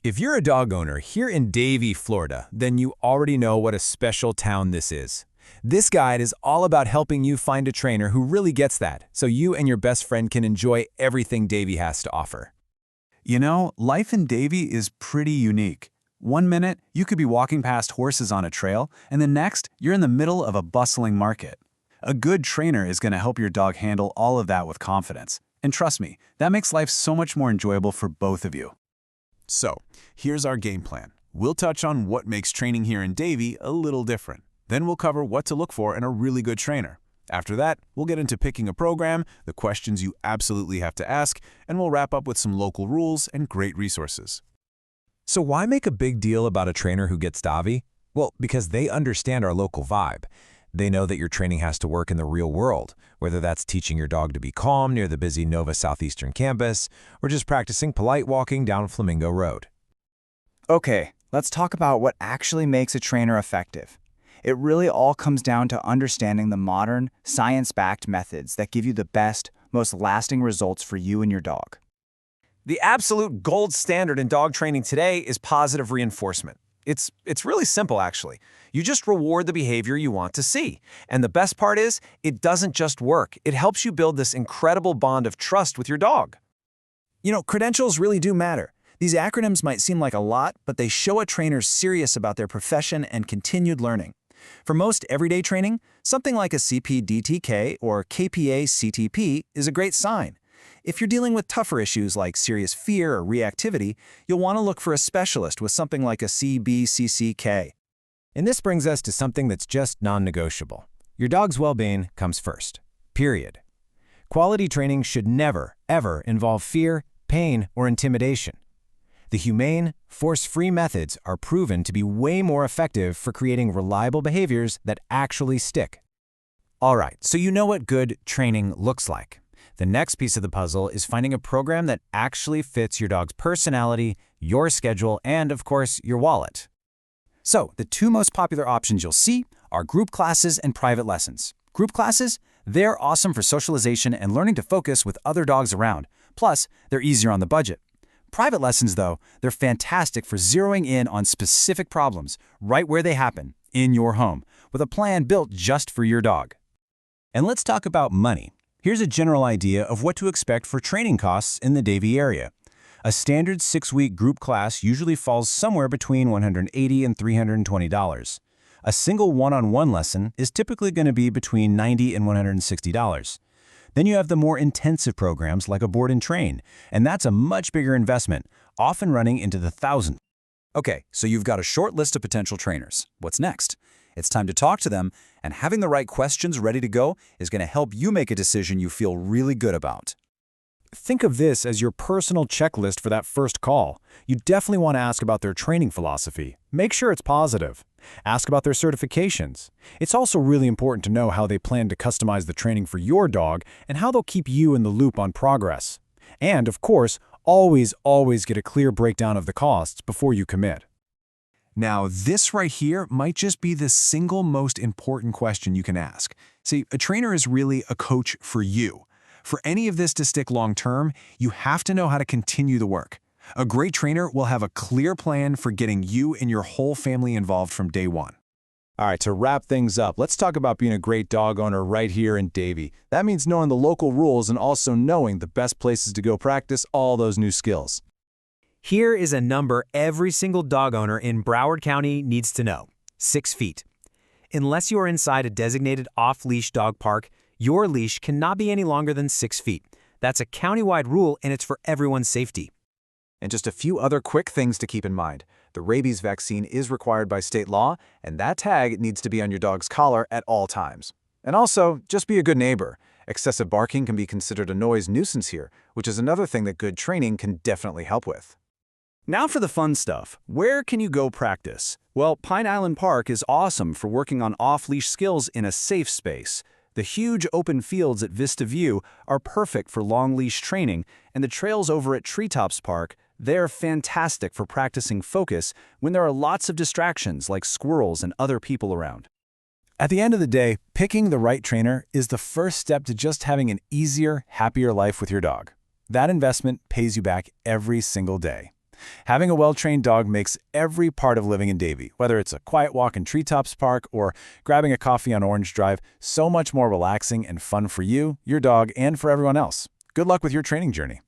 If you're a dog owner here in Davie, Florida, then you already know what a special town this is. This guide is all about helping you find a trainer who really gets that, so you and your best friend can enjoy everything Davie has to offer. You know, life in Davie is pretty unique. One minute, you could be walking past horses on a trail, and the next, you're in the middle of a bustling market. A good trainer is going to help your dog handle all of that with confidence. And trust me, that makes life so much more enjoyable for both of you. So, here's our game plan. We'll touch on what makes training here in Davie a little different. Then we'll cover what to look for in a really good trainer. After that, we'll get into picking a program, the questions you absolutely have to ask, and we'll wrap up with some local rules and great resources. So why make a big deal about a trainer who gets Davie? Well, because they understand our local vibe. They know that your training has to work in the real world, whether that's teaching your dog to be calm near the busy Nova Southeastern campus, or just practicing polite walking down Flamingo Road. Okay, let's talk about what actually makes a trainer effective. It really all comes down to understanding the modern, science-backed methods that give you the best, most lasting results for you and your dog. The absolute gold standard in dog training today is positive reinforcement. It's really simple, actually. You just reward the behavior you want to see. And the best part is, it doesn't just work. It helps you build this incredible bond of trust with your dog. You know, credentials really do matter. These acronyms might seem like a lot, but they show a trainer's serious about their profession and continued learning. For most everyday training, something like a CPDTK or KPA-CTP is a great sign. If you're dealing with tougher issues like serious fear or reactivity, you'll want to look for a specialist with something like a CBCCK. And this brings us to something that's just non-negotiable. Your dog's well-being comes first. Period. Quality training should never, ever involve fear, pain, or intimidation. The humane, force-free methods are proven to be way more effective for creating reliable behaviors that actually stick. All right, so you know what good training looks like. The next piece of the puzzle is finding a program that actually fits your dog's personality, your schedule, and, of course, your wallet. So, the two most popular options you'll see are group classes and private lessons. Group classes? They're awesome for socialization and learning to focus with other dogs around. Plus, they're easier on the budget. Private lessons, though, they're fantastic for zeroing in on specific problems right where they happen, in your home, with a plan built just for your dog. And let's talk about money. Here's a general idea of what to expect for training costs in the Davie area. A standard 6-week group class usually falls somewhere between $180 and $320. A single one-on-one lesson is typically going to be between $90 and $160. Then you have the more intensive programs like a board and train, and that's a much bigger investment, often running into the thousands. Okay, so you've got a short list of potential trainers. What's next? It's time to talk to them, and having the right questions ready to go is going to help you make a decision you feel really good about. Think of this as your personal checklist for that first call. You definitely want to ask about their training philosophy. Make sure it's positive. Ask about their certifications. It's also really important to know how they plan to customize the training for your dog and how they'll keep you in the loop on progress. And, of course, always get a clear breakdown of the costs before you commit. Now, this right here might just be the single most important question you can ask. See, a trainer is really a coach for you. For any of this to stick long-term, you have to know how to continue the work. A great trainer will have a clear plan for getting you and your whole family involved from day one. All right, to wrap things up, let's talk about being a great dog owner right here in Davie. That means knowing the local rules and also knowing the best places to go practice all those new skills. Here is a number every single dog owner in Broward County needs to know: 6 feet. Unless you are inside a designated off-leash dog park, your leash cannot be any longer than 6 feet. That's a countywide rule, and it's for everyone's safety. And just a few other quick things to keep in mind. The rabies vaccine is required by state law, and that tag needs to be on your dog's collar at all times. And also, just be a good neighbor. Excessive barking can be considered a noise nuisance here, which is another thing that good training can definitely help with. Now for the fun stuff. Where can you go practice? Well, Pine Island Park is awesome for working on off-leash skills in a safe space. The huge open fields at Vista View are perfect for long-leash training, and the trails over at Treetops Park, they're fantastic for practicing focus when there are lots of distractions like squirrels and other people around. At the end of the day, picking the right trainer is the first step to just having an easier, happier life with your dog. That investment pays you back every single day. Having a well-trained dog makes every part of living in Davie, whether it's a quiet walk in Treetops Park or grabbing a coffee on Orange Drive, so much more relaxing and fun for you, your dog, and for everyone else. Good luck with your training journey.